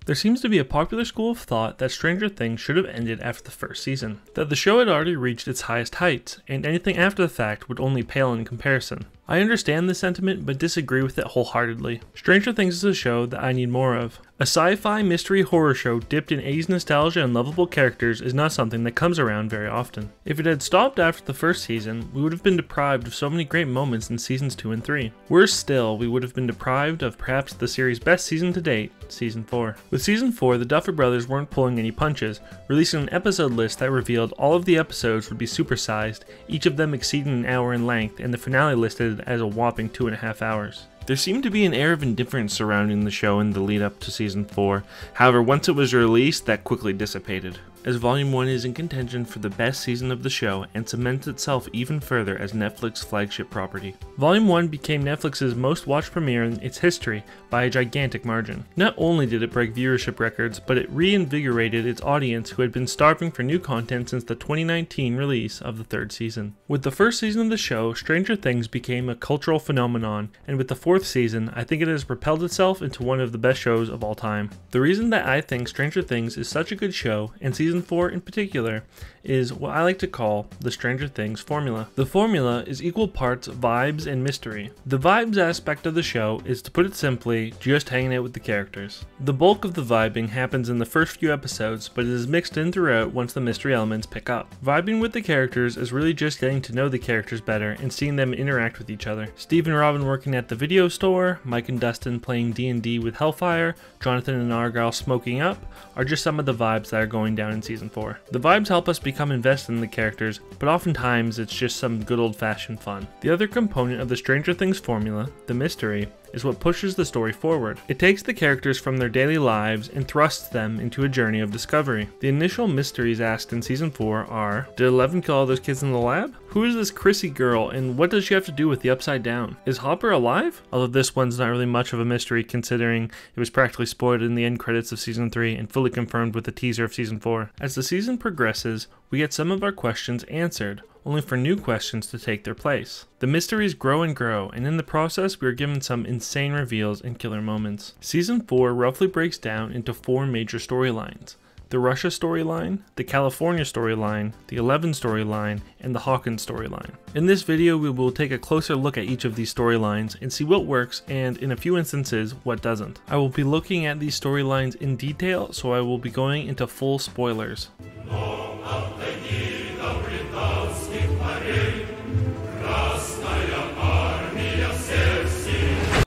There seems to be a popular school of thought that Stranger Things should have ended after the first season, that the show had already reached its highest heights, and anything after the fact would only pale in comparison. I understand this sentiment, but disagree with it wholeheartedly. Stranger Things is a show that I need more of. A sci-fi mystery horror show dipped in 80s nostalgia and lovable characters is not something that comes around very often. If it had stopped after the first season, we would have been deprived of so many great moments in seasons 2 and 3. Worse still, we would have been deprived of perhaps the series' best season to date, season 4. With season 4, the Duffer Brothers weren't pulling any punches, releasing an episode list that revealed all of the episodes would be supersized, each of them exceeding an hour in length, and the finale listed as a whopping 2.5 hours. There seemed to be an air of indifference surrounding the show in the lead up to season 4, however once it was released that quickly dissipated, as Volume 1 is in contention for the best season of the show and cements itself even further as Netflix's flagship property. Volume 1 became Netflix's most watched premiere in its history by a gigantic margin. Not only did it break viewership records, but it reinvigorated its audience who had been starving for new content since the 2019 release of the third season. With the first season of the show, Stranger Things became a cultural phenomenon, and with the fourth season, I think it has propelled itself into one of the best shows of all time. The reason that I think Stranger Things is such a good show, and season 4 in particular, is what I like to call the Stranger Things formula. The formula is equal parts vibes and mystery. The vibes aspect of the show is, to put it simply, just hanging out with the characters. The bulk of the vibing happens in the first few episodes, but it is mixed in throughout once the mystery elements pick up. Vibing with the characters is really just getting to know the characters better and seeing them interact with each other. Steve and Robin working at the video store, Mike and Dustin playing D&D with Hellfire, Jonathan and Argyle smoking up, are just some of the vibes that are going down in season 4. The vibes help us become invested in the characters, but oftentimes it's just some good old-fashioned fun. The other component of the Stranger Things formula, the mystery, is what pushes the story forward. It takes the characters from their daily lives and thrusts them into a journey of discovery. The initial mysteries asked in season 4 are, did Eleven kill all those kids in the lab? Who is this Chrissy girl and what does she have to do with the Upside Down? Is Hopper alive? Although this one's not really much of a mystery considering it was practically spoiled in the end credits of season 3 and fully confirmed with the teaser of season 4. As the season progresses, we get some of our questions answered, only for new questions to take their place. The mysteries grow and grow, and in the process we are given some insane reveals and killer moments. Season 4 roughly breaks down into 4 major storylines: the Russia storyline, the California storyline, the Eleven storyline, and the Hawkins storyline. In this video we will take a closer look at each of these storylines and see what works and, in a few instances, what doesn't. I will be looking at these storylines in detail, so I will be going into full spoilers.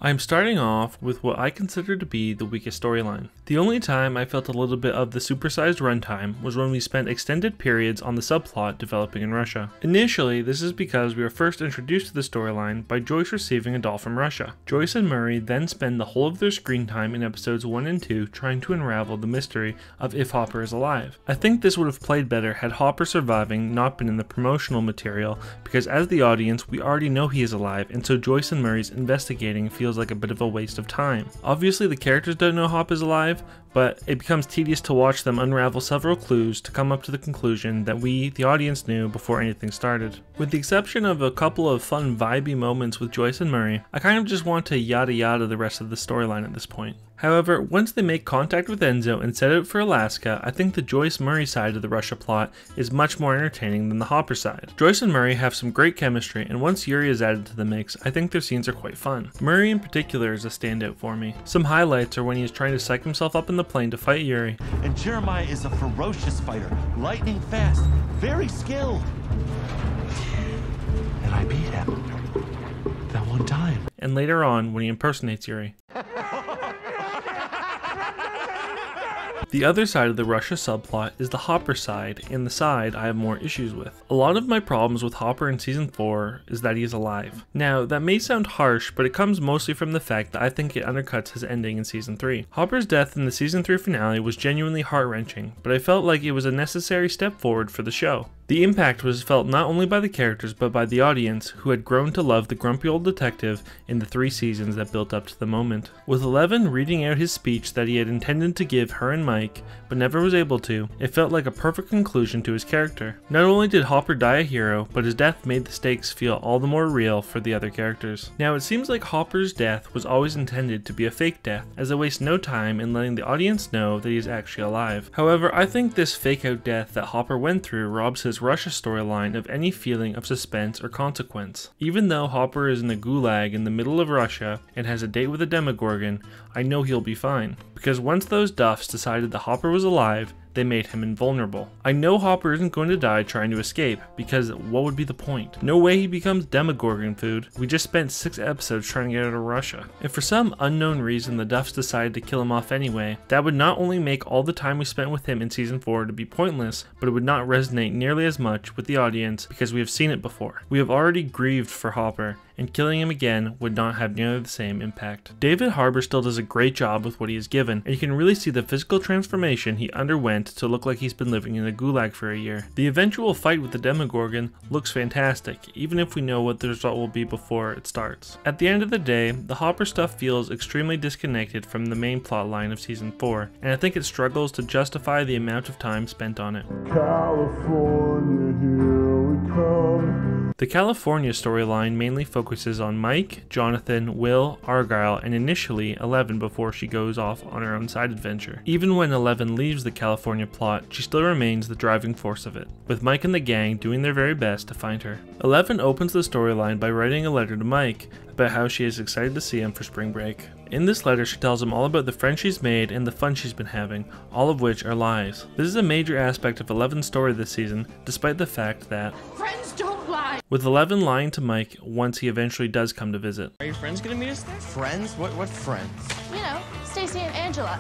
I am starting off with what I consider to be the weakest storyline. The only time I felt a little bit of the supersized runtime was when we spent extended periods on the subplot developing in Russia. Initially, this is because we were first introduced to the storyline by Joyce receiving a doll from Russia. Joyce and Murray then spend the whole of their screen time in episodes 1 and 2 trying to unravel the mystery of if Hopper is alive. I think this would have played better had Hopper surviving not been in the promotional material, because as the audience we already know he is alive, and so Joyce and Murray's investigating feels like a bit of a waste of time. Obviously the characters don't know Hop is alive, but it becomes tedious to watch them unravel several clues to come up to the conclusion that we, the audience, knew before anything started. With the exception of a couple of fun vibey moments with Joyce and Murray, I kind of just want to yada yada the rest of the storyline at this point. However, once they make contact with Enzo and set out for Alaska, I think the Joyce-Murray side of the Russia plot is much more entertaining than the Hopper side. Joyce and Murray have some great chemistry, and once Yuri is added to the mix, I think their scenes are quite fun. Murray in particular is a standout for me. Some highlights are when he is trying to psych himself up in the plane to fight Yuri. And Jeremiah is a ferocious fighter, lightning fast, very skilled. And I beat him that one time. And later on when he impersonates Yuri. The other side of the Russia subplot is the Hopper side, and the side I have more issues with. A lot of my problems with Hopper in season 4 is that he is alive. Now, that may sound harsh, but it comes mostly from the fact that I think it undercuts his ending in season 3. Hopper's death in the season 3 finale was genuinely heart-wrenching, but I felt like it was a necessary step forward for the show. The The impact was felt not only by the characters but by the audience, who had grown to love the grumpy old detective in the 3 seasons that built up to the moment. With Eleven reading out his speech that he had intended to give her and Mike, but never was able to, it felt like a perfect conclusion to his character. Not only did Hopper die a hero, but his death made the stakes feel all the more real for the other characters. Now it seems like Hopper's death was always intended to be a fake death, as it wastes no time in letting the audience know that he is actually alive. However, I think this fake out death that Hopper went through robs his Russia storyline of any feeling of suspense or consequence. Even though Hopper is in a gulag in the middle of Russia and has a date with a Demogorgon, I know he'll be fine, because once those Duffs decided that Hopper was alive, they made him invulnerable. I know Hopper isn't going to die trying to escape, because what would be the point? No way he becomes Demogorgon food. We just spent 6 episodes trying to get out of Russia. If for some unknown reason the Duffs decided to kill him off anyway, that would not only make all the time we spent with him in season 4 to be pointless, but it would not resonate nearly as much with the audience because we have seen it before. We have already grieved for Hopper, and killing him again would not have nearly the same impact. David Harbour still does a great job with what he is given, and you can really see the physical transformation he underwent to look like he's been living in a gulag for a year. The eventual fight with the Demogorgon looks fantastic, even if we know what the result will be before it starts. At the end of the day, the Hopper stuff feels extremely disconnected from the main plotline of season 4, and I think it struggles to justify the amount of time spent on it. California, here we come. The California storyline mainly focuses on Mike, Jonathan, Will, Argyle, and initially Eleven before she goes off on her own side adventure. Even when Eleven leaves the California plot, she still remains the driving force of it, with Mike and the gang doing their very best to find her. Eleven opens the storyline by writing a letter to Mike about how she is excited to see him for spring break. In this letter, she tells him all about the friends she's made and the fun she's been having, all of which are lies. This is a major aspect of Eleven's story this season, despite the fact that friends don't lie. With Eleven lying to Mike once he eventually does come to visit. Are your friends gonna meet us there? Friends? What friends? You know, Stacy and Angela.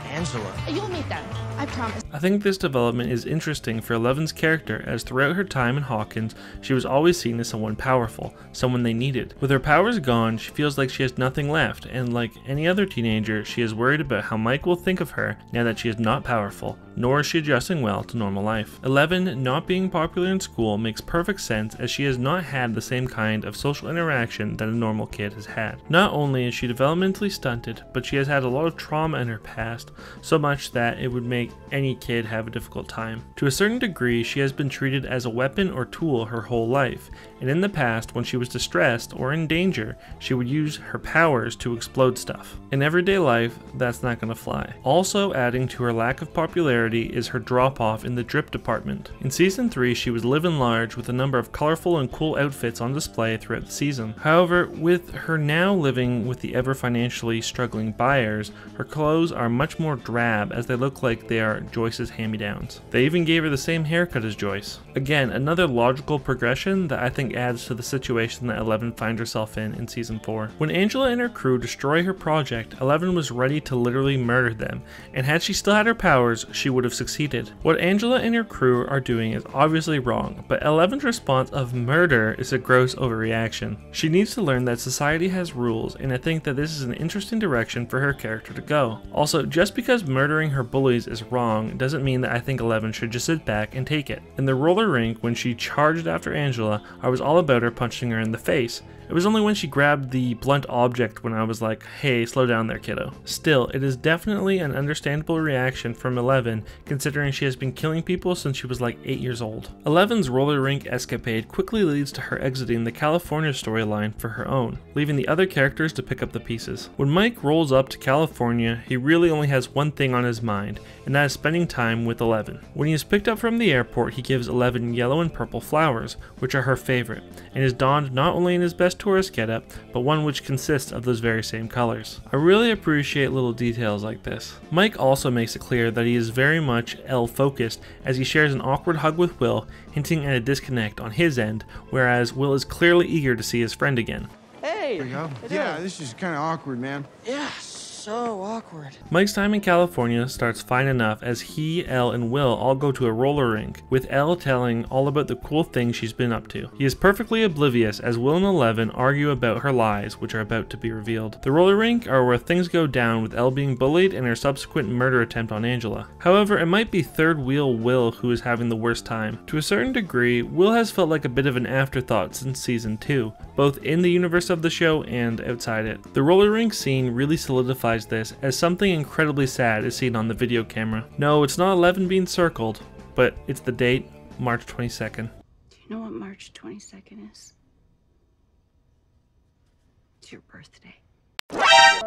Angela. You'll meet them, I promise. I think this development is interesting for Eleven's character, as throughout her time in Hawkins, she was always seen as someone powerful, someone they needed. With her powers gone, she feels like she has nothing left, and like any other teenager, she is worried about how Mike will think of her now that she is not powerful, nor is she adjusting well to normal life. Eleven not being popular in school makes perfect sense, as she has not had the same kind of social interaction that a normal kid has had. Not only is she developmentally stunted, but she has had a lot of trauma in her past, so much that it would make any kid have a difficult time. To a certain degree, she has been treated as a weapon or tool her whole life, and in the past, when she was distressed or in danger, she would use her powers to explode stuff. In everyday life, that's not gonna fly. Also adding to her lack of popularity is her drop-off in the drip department. In season 3, she was living large with a number of colorful and cool outfits on display throughout the season. However, with her now living with the ever financially struggling buyers, her clothes are much more drab, as they look like they are Joyce's hand-me-downs. They even gave her the same haircut as Joyce. Again, another logical progression that I think adds to the situation that Eleven finds herself in season 4. When Angela and her crew destroy her project, Eleven was ready to literally murder them, and had she still had her powers, she would have succeeded. What Angela and her crew are doing is obviously wrong, but Eleven's response of murder is a gross overreaction. She needs to learn that society has rules, and I think that this is an interesting direction for her character to go. Also, just because murdering her bullies is wrong doesn't mean that I think Eleven should just sit back and take it. In the roller rink, when she charged after Angela, I was all about her punching her in the face. It was only when she grabbed the blunt object when I was like, hey, slow down there, kiddo. Still, it is definitely an understandable reaction from Eleven, considering she has been killing people since she was like 8 years old. Eleven's roller rink escapade quickly leads to her exiting the California storyline for her own, leaving the other characters to pick up the pieces. When Mike rolls up to California, he really only has one thing on his mind, and that is spending time with Eleven. When he is picked up from the airport, he gives Eleven yellow and purple flowers, which are her favorite, and is donned not only in his best tourist getup, but one which consists of those very same colors. I really appreciate little details like this. Mike also makes it clear that he is very much Elle focused, as he shares an awkward hug with Will, hinting at a disconnect on his end, whereas Will is clearly eager to see his friend again. Hey! There you go. Yeah, this is kind of awkward, man. Yeah, so awkward. Mike's time in California starts fine enough as he, Elle, and Will all go to a roller rink, with Elle telling all about the cool things she's been up to. He is perfectly oblivious as Will and Eleven argue about her lies, which are about to be revealed. The roller rink are where things go down, with Elle being bullied and her subsequent murder attempt on Angela. However, it might be third wheel Will who is having the worst time. To a certain degree, Will has felt like a bit of an afterthought since season 2, both in the universe of the show and outside it. The roller rink scene really solidifies this, as something incredibly sad is seen on the video camera. No, it's not 11 being circled, but it's the date, March 22nd. Do you know what March 22nd is? It's your birthday.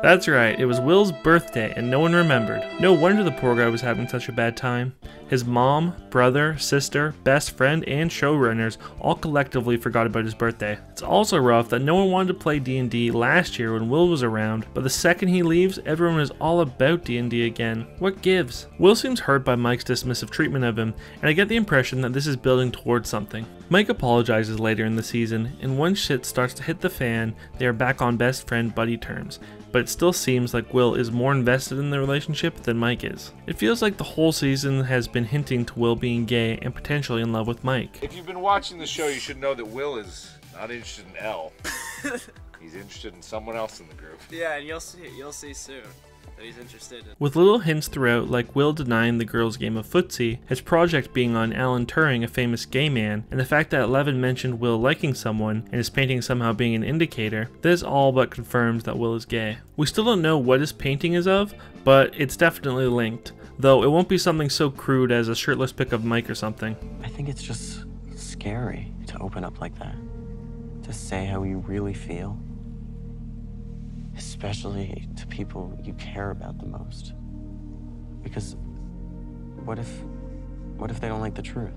That's right, it was Will's birthday and no one remembered. No wonder the poor guy was having such a bad time. His mom, brother, sister, best friend, and showrunners all collectively forgot about his birthday. It's also rough that no one wanted to play D&D last year when Will was around, but the second he leaves, everyone is all about D&D again. What gives? Will seems hurt by Mike's dismissive treatment of him, and I get the impression that this is building towards something. Mike apologizes later in the season, and once shit starts to hit the fan, they are back on best friend buddy terms. But it still seems like Will is more invested in the relationship than Mike is. It feels like the whole season has been hinting to Will being gay and potentially in love with Mike. If you've been watching the show, you should know that Will is not interested in Elle. He's interested in someone else in the group. Yeah, and you'll see soon that he's interested in. With little hints throughout, like Will denying the girls' game of footsie, his project being on Alan Turing, a famous gay man, and the fact that Eleven mentioned Will liking someone and his painting somehow being an indicator, this all but confirms that Will is gay. We still don't know what his painting is of, but it's definitely linked, though it won't be something so crude as a shirtless pic of Mike or something. I think it's just scary to open up like that, to say how you really feel. Especially to people you care about the most. Because what if they don't like the truth?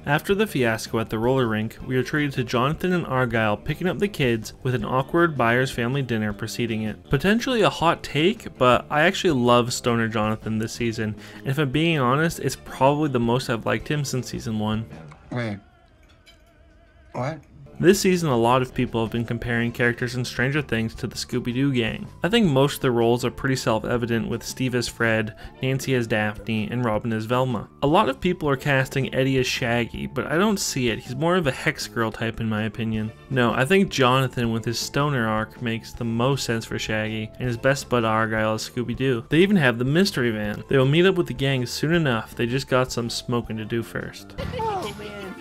After the fiasco at the roller rink, we are treated to Jonathan and Argyle picking up the kids with an awkward Byers family dinner preceding it. Potentially a hot take, but I actually love Stoner Jonathan this season, and if I'm being honest, it's probably the most I've liked him since season 1. Wait. What? This season, a lot of people have been comparing characters in Stranger Things to the Scooby-Doo gang. I think most of the roles are pretty self-evident, with Steve as Fred, Nancy as Daphne, and Robin as Velma. A lot of people are casting Eddie as Shaggy, but I don't see it. He's more of a Hex Girl type in my opinion. No, I think Jonathan with his stoner arc makes the most sense for Shaggy, and his best bud Argyle as Scooby-Doo. They even have the mystery van. They will meet up with the gang soon enough. They just got some smoking to do first. Oh man,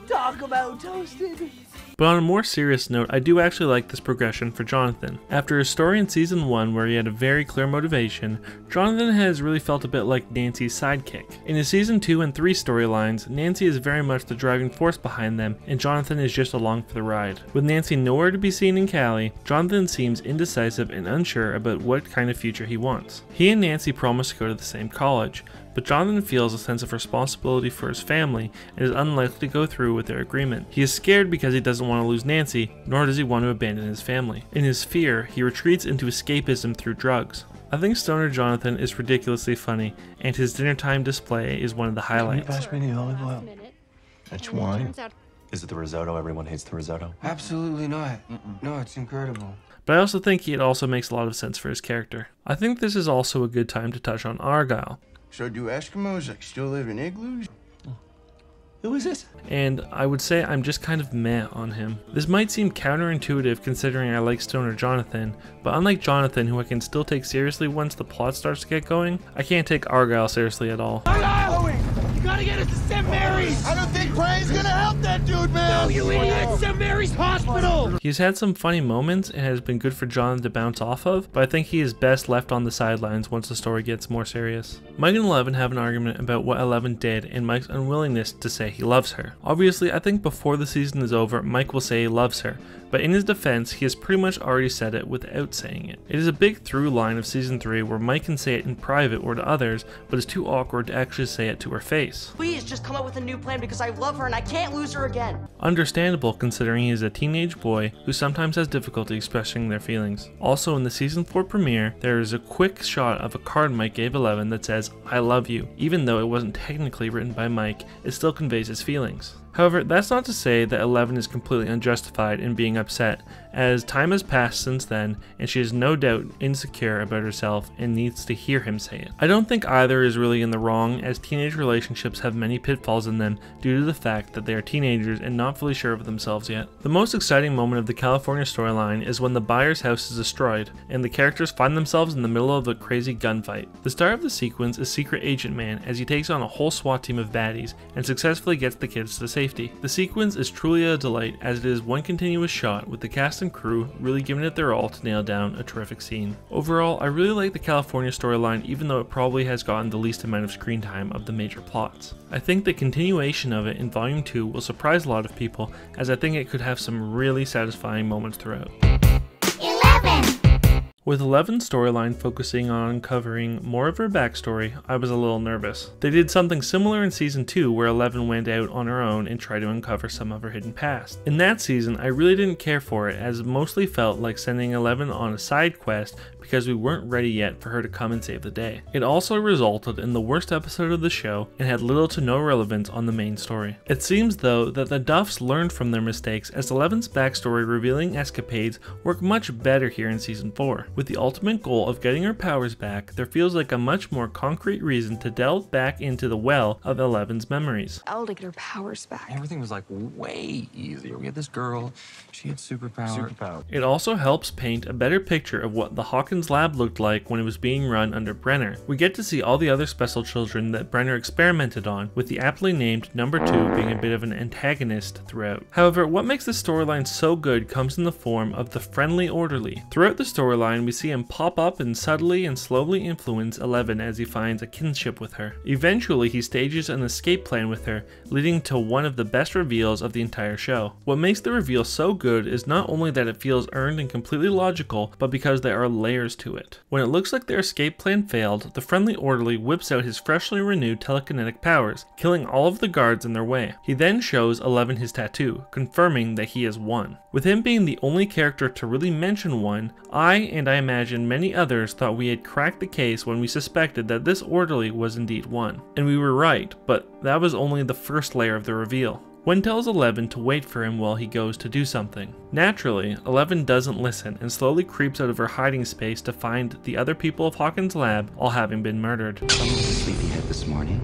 talk about toasted. But on a more serious note, I do actually like this progression for Jonathan. After his story in season 1 where he had a very clear motivation, Jonathan has really felt a bit like Nancy's sidekick. In his season 2 and 3 storylines, Nancy is very much the driving force behind them, and Jonathan is just along for the ride. With Nancy nowhere to be seen in Cali, Jonathan seems indecisive and unsure about what kind of future he wants. He and Nancy promise to go to the same college, but Jonathan feels a sense of responsibility for his family and is unlikely to go through with their agreement. He is scared because he doesn't want to lose Nancy, nor does he want to abandon his family. In his fear, he retreats into escapism through drugs. I think Stoner Jonathan is ridiculously funny, and his dinner time display is one of the highlights. Can you pass me the olive oil? Which wine? Is it the risotto? Everyone hates the risotto. Absolutely not. No, it's incredible. But I also think it also makes a lot of sense for his character. I think this is also a good time to touch on Argyle. So do Eskimos still live in igloos? Who is this? And I would say I'm just kind of meh on him. This might seem counterintuitive considering I like Stoner Jonathan, but unlike Jonathan, who I can still take seriously once the plot starts to get going, I can't take Argyle seriously at all. Argyle! You gotta get us to St. Mary's! I don't think praying's gonna help that dude, man! No, you idiot! St. Mary's Hospital! He's had some funny moments and has been good for Jonathan to bounce off of, but I think he is best left on the sidelines once the story gets more serious. Mike and Eleven have an argument about what Eleven did and Mike's unwillingness to say he loves her. Obviously, I think before the season is over, Mike will say he loves her, but in his defense, he has pretty much already said it without saying it. It is a big through line of season 3 where Mike can say it in private or to others, but it's too awkward to actually say it to her face. Please just come up with a new plan because I love her and I can't lose her again. Understandable considering he is a teenage boy who sometimes has difficulty expressing their feelings. Also in the season 4 premiere, there is a quick shot of a card Mike gave Eleven that says, "I love you." Even though it wasn't technically written by Mike, it still conveys his feelings. However, that's not to say that Eleven is completely unjustified in being upset, as time has passed since then and she is no doubt insecure about herself and needs to hear him say it. I don't think either is really in the wrong, as teenage relationships have many pitfalls in them due to the fact that they are teenagers and not fully sure of themselves yet. The most exciting moment of the California storyline is when the Byers' house is destroyed and the characters find themselves in the middle of a crazy gunfight. The star of the sequence is Secret Agent Man, as he takes on a whole SWAT team of baddies and successfully gets the kids to safety. The sequence is truly a delight, as it is one continuous shot with the cast and crew really giving it their all to nail down a terrific scene. Overall, I really like the California storyline, even though it probably has gotten the least amount of screen time of the major plots. I think the continuation of it in Volume 2 will surprise a lot of people, as I think it could have some really satisfying moments throughout. 11. With Eleven's storyline focusing on uncovering more of her backstory, I was a little nervous. They did something similar in Season 2 where Eleven went out on her own and tried to uncover some of her hidden past. In that season, I really didn't care for it, as it mostly felt like sending Eleven on a side quest because we weren't ready yet for her to come and save the day. It also resulted in the worst episode of the show and had little to no relevance on the main story. It seems though that the Duffs learned from their mistakes, as Eleven's backstory revealing escapades work much better here in Season 4. With the ultimate goal of getting her powers back, there feels like a much more concrete reason to delve back into the well of Eleven's memories. I'll get her powers back. Everything was like way easier. We had this girl, she had superpower. It also helps paint a better picture of what the Hawkins lab looked like when it was being run under Brenner. We get to see all the other special children that Brenner experimented on, with the aptly named Number 2 being a bit of an antagonist throughout. However, what makes this storyline so good comes in the form of the Friendly Orderly. Throughout the storyline, we see him pop up and subtly and slowly influence Eleven as he finds a kinship with her. Eventually, he stages an escape plan with her, leading to one of the best reveals of the entire show. What makes the reveal so good is not only that it feels earned and completely logical, but because there are layers to it. When it looks like their escape plan failed, the Friendly Orderly whips out his freshly renewed telekinetic powers, killing all of the guards in their way. He then shows Eleven his tattoo, confirming that he is one. With him being the only character to really mention one, I imagine many others thought we had cracked the case when we suspected that this Orderly was indeed one. And we were right, but that was only the first layer of the reveal. One tells Eleven to wait for him while he goes to do something. Naturally, Eleven doesn't listen and slowly creeps out of her hiding space to find the other people of Hawkins' lab all having been murdered. Someone was a sleepyhead this morning.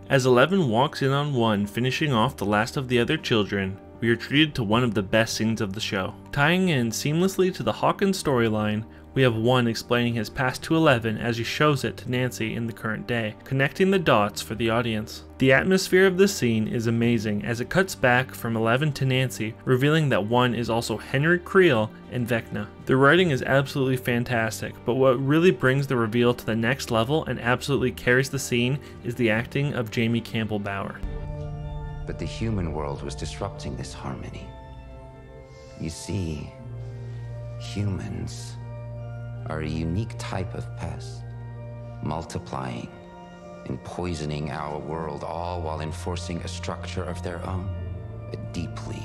As Eleven walks in on one, finishing off the last of the other children, we are treated to one of the best scenes of the show. Tying in seamlessly to the Hawkins storyline, we have one explaining his past to Eleven as he shows it to Nancy in the current day, connecting the dots for the audience. The atmosphere of this scene is amazing as it cuts back from Eleven to Nancy, revealing that one is also Henry Creel and Vecna. The writing is absolutely fantastic, but what really brings the reveal to the next level and absolutely carries the scene is the acting of Jamie Campbell Bower. But the human world was disrupting this harmony. You see, humans are a unique type of pest, multiplying and poisoning our world, all while enforcing a structure of their own, a deeply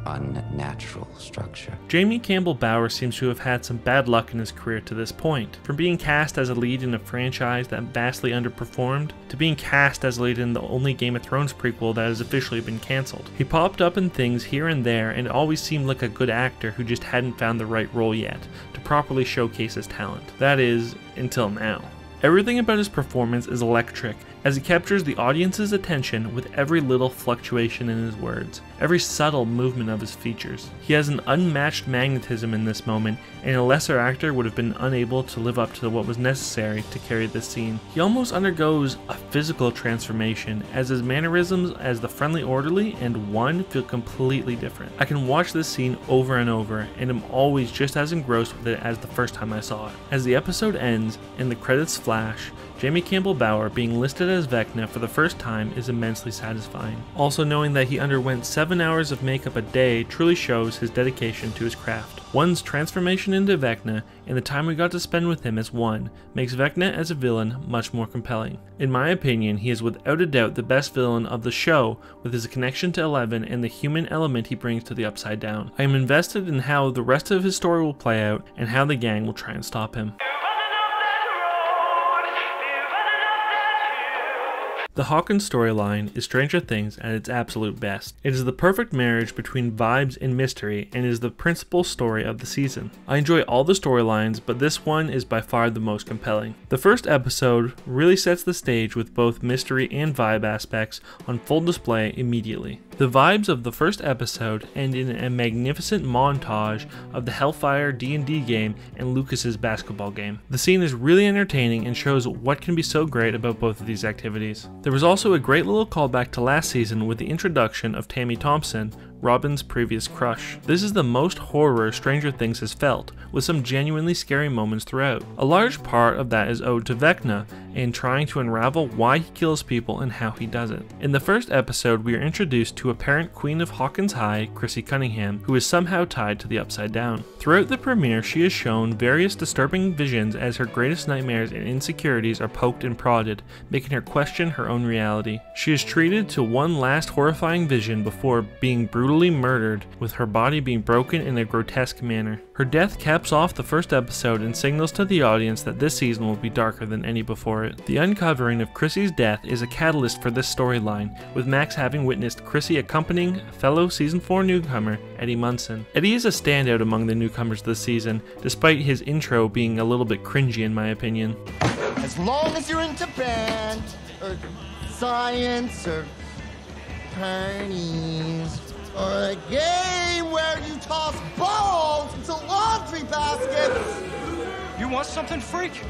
unnatural structure. Jamie Campbell Bower seems to have had some bad luck in his career to this point. From being cast as a lead in a franchise that vastly underperformed, to being cast as a lead in the only Game of Thrones prequel that has officially been cancelled. He popped up in things here and there and always seemed like a good actor who just hadn't found the right role yet to properly showcase his talent. That is, until now. Everything about his performance is electric, as he captures the audience's attention with every little fluctuation in his words, every subtle movement of his features. He has an unmatched magnetism in this moment, and a lesser actor would have been unable to live up to what was necessary to carry this scene. He almost undergoes a physical transformation, as his mannerisms as the Friendly Orderly and One feel completely different. I can watch this scene over and over, and am always just as engrossed with it as the first time I saw it. As the episode ends and the credits flash, Jamie Campbell Bower being listed as Vecna for the first time is immensely satisfying. Also, knowing that he underwent 7 hours of makeup a day truly shows his dedication to his craft. One's transformation into Vecna and the time we got to spend with him as One makes Vecna as a villain much more compelling. In my opinion, he is without a doubt the best villain of the show, with his connection to Eleven and the human element he brings to the Upside Down. I am invested in how the rest of his story will play out and how the gang will try and stop him. The Hawkins storyline is Stranger Things at its absolute best. It is the perfect marriage between vibes and mystery and is the principal story of the season. I enjoy all the storylines, but this one is by far the most compelling. The first episode really sets the stage with both mystery and vibe aspects on full display immediately. The vibes of the first episode end in a magnificent montage of the Hellfire D&D game and Lucas's basketball game. The scene is really entertaining and shows what can be so great about both of these activities. There was also a great little callback to last season with the introduction of Tammy Thompson, Robin's previous crush. This is the most horror Stranger Things has felt, with some genuinely scary moments throughout. A large part of that is owed to Vecna and trying to unravel why he kills people and how he does it. In the first episode, we are introduced to apparent Queen of Hawkins High, Chrissy Cunningham, who is somehow tied to the Upside Down. Throughout the premiere, she is shown various disturbing visions as her greatest nightmares and insecurities are poked and prodded, making her question her own reality. She is treated to one last horrifying vision before being brutally murdered, with her body being broken in a grotesque manner. Her death caps off the first episode and signals to the audience that this season will be darker than any before it. The uncovering of Chrissy's death is a catalyst for this storyline, with Max having witnessed Chrissy accompanying fellow season 4 newcomer Eddie Munson. Eddie is a standout among the newcomers this season, despite his intro being a little bit cringy in my opinion. As long as you're into band, or science, or parties, or a game where you toss balls into laundry baskets. You want something, freak?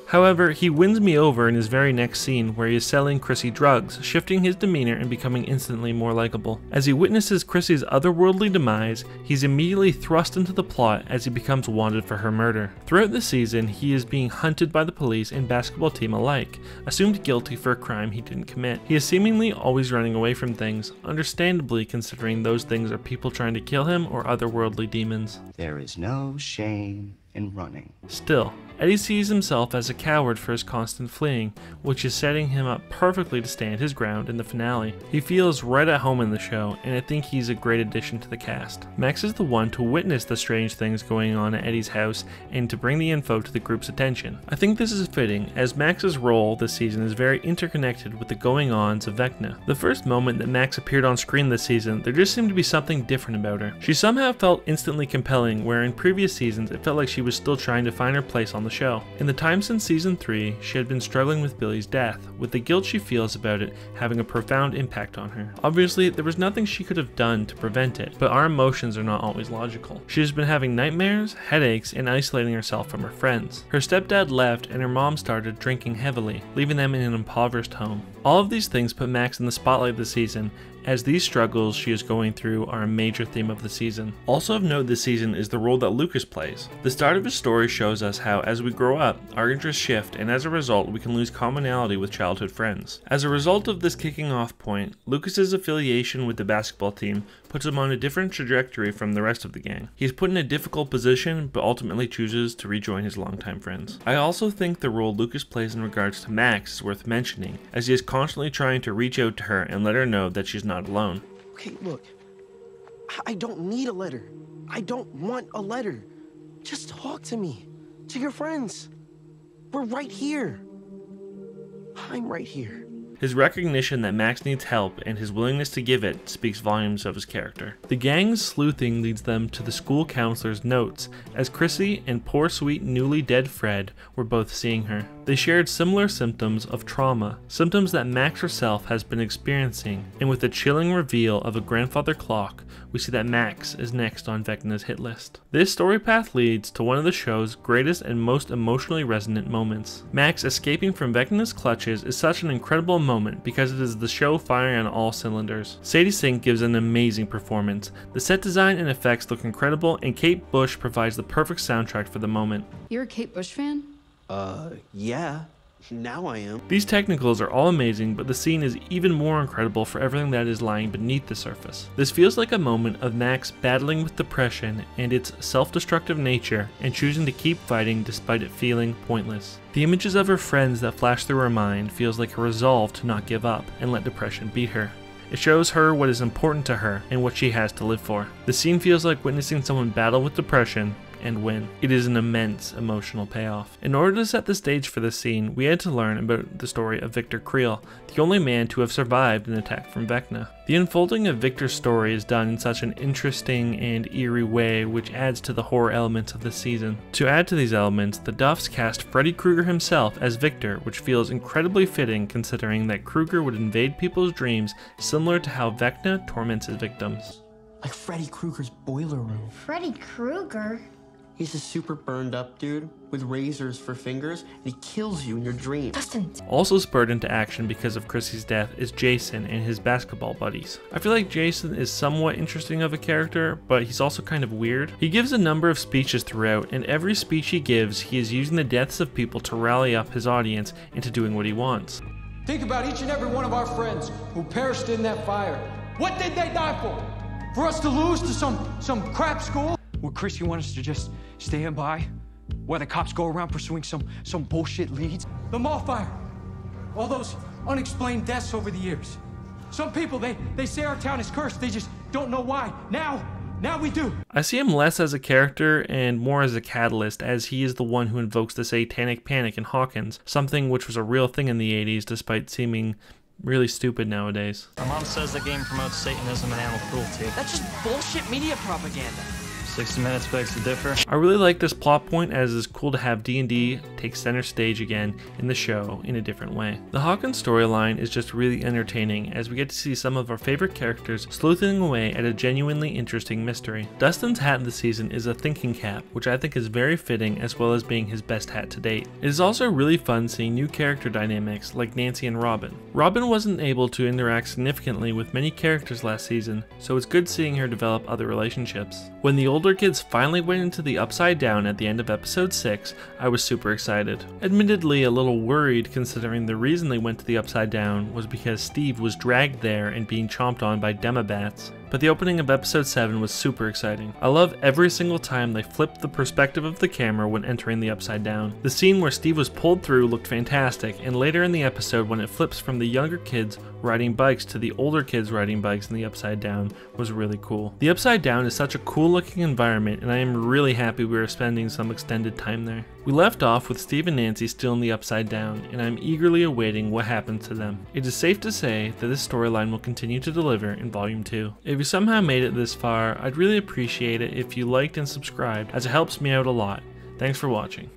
However, he wins me over in his very next scene where he is selling Chrissy drugs, shifting his demeanor and becoming instantly more likable. As he witnesses Chrissy's otherworldly demise, he's immediately thrust into the plot as he becomes wanted for her murder. Throughout the season, he is being hunted by the police and basketball team alike, assumed guilty for a crime he didn't commit. He is seemingly always running away from things, understandably considering those things are people trying to kill him or otherworldly demons. There is no shame in running. Still, Eddie sees himself as a coward for his constant fleeing, which is setting him up perfectly to stand his ground in the finale. He feels right at home in the show, and I think he's a great addition to the cast. Max is the one to witness the strange things going on at Eddie's house and to bring the info to the group's attention. I think this is fitting, as Max's role this season is very interconnected with the going-ons of Vecna. The first moment that Max appeared on screen this season, there just seemed to be something different about her. She somehow felt instantly compelling, where in previous seasons it felt like she was still trying to find her place on the show. In the time since season 3, she had been struggling with Billy's death, with the guilt she feels about it having a profound impact on her. Obviously, there was nothing she could have done to prevent it, but our emotions are not always logical. She has been having nightmares, headaches, and isolating herself from her friends. Her stepdad left and her mom started drinking heavily, leaving them in an impoverished home. All of these things put Max in the spotlight this season, as these struggles she is going through are a major theme of the season. Also of note this season is the role that Lucas plays. The start of his story shows us how, as we grow up, our interests shift, and as a result, we can lose commonality with childhood friends. As a result of this kicking off point, Lucas's affiliation with the basketball team puts him on a different trajectory from the rest of the gang. He's put in a difficult position, but ultimately chooses to rejoin his longtime friends. I also think the role Lucas plays in regards to Max is worth mentioning, as he is constantly trying to reach out to her and let her know that she's not alone. Okay, look, I don't need a letter. I don't want a letter. Just talk to me, to your friends. We're right here. I'm right here. His recognition that Max needs help and his willingness to give it speaks volumes of his character. The gang's sleuthing leads them to the school counselor's notes, as Chrissy and poor sweet newly dead Fred were both seeing her. They shared similar symptoms of trauma, symptoms that Max herself has been experiencing, and with the chilling reveal of a grandfather clock, we see that Max is next on Vecna's hit list. This story path leads to one of the show's greatest and most emotionally resonant moments. Max escaping from Vecna's clutches is such an incredible moment because it is the show firing on all cylinders. Sadie Sink gives an amazing performance, the set design and effects look incredible, and Kate Bush provides the perfect soundtrack for the moment. You're a Kate Bush fan? Yeah. Now I am. These technicals are all amazing, but the scene is even more incredible for everything that is lying beneath the surface. This feels like a moment of Max battling with depression and its self-destructive nature and choosing to keep fighting despite it feeling pointless. The images of her friends that flash through her mind feels like a resolve to not give up and let depression beat her. It shows her what is important to her and what she has to live for. The scene feels like witnessing someone battle with depression and win. It is an immense emotional payoff. In order to set the stage for this scene, we had to learn about the story of Victor Creel, the only man to have survived an attack from Vecna. The unfolding of Victor's story is done in such an interesting and eerie way, which adds to the horror elements of the season. To add to these elements, the Duffs cast Freddy Krueger himself as Victor, which feels incredibly fitting considering that Krueger would invade people's dreams similar to how Vecna torments his victims. Like Freddy Krueger's boiler room. Freddy Krueger? He's a super burned up dude with razors for fingers, and he kills you in your dreams. Dustin. Also spurred into action because of Chrissy's death is Jason and his basketball buddies. I feel like Jason is somewhat interesting of a character, but he's also kind of weird. He gives a number of speeches throughout, and every speech he gives, he is using the deaths of people to rally up his audience into doing what he wants. Think about each and every one of our friends who perished in that fire. What did they die for? For us to lose to some crap school? Would Chrissy want us to just stand by while the cops go around pursuing some bullshit leads? The mall fire. All those unexplained deaths over the years. Some people, they say our town is cursed. They just don't know why. Now we do. I see him less as a character and more as a catalyst, as he is the one who invokes the satanic panic in Hawkins, something which was a real thing in the 80s despite seeming really stupid nowadays. My mom says the game promotes Satanism and animal cruelty. That's just bullshit media propaganda. 60 Minutes begs to differ. I really like this plot point, as it's cool to have D&D take center stage again in the show in a different way. The Hawkins storyline is just really entertaining, as we get to see some of our favorite characters sleuthing away at a genuinely interesting mystery. Dustin's hat this season is a thinking cap, which I think is very fitting as well as being his best hat to date. It is also really fun seeing new character dynamics like Nancy and Robin. Robin wasn't able to interact significantly with many characters last season, so it's good seeing her develop other relationships. When the older kids finally went into the Upside Down at the end of episode 6, I was super excited. Admittedly a little worried considering the reason they went to the Upside Down was because Steve was dragged there and being chomped on by demobats. But the opening of episode 7 was super exciting. I love every single time they flipped the perspective of the camera when entering the Upside Down. The scene where Steve was pulled through looked fantastic, and later in the episode when it flips from the younger kids riding bikes to the older kids riding bikes in the Upside Down was really cool. The Upside Down is such a cool looking environment, and I am really happy we are spending some extended time there. We left off with Steve and Nancy still in the Upside Down, and I'm eagerly awaiting what happens to them. It is safe to say that this storyline will continue to deliver in Volume 2. If you somehow made it this far, I'd really appreciate it if you liked and subscribed, as it helps me out a lot. Thanks for watching.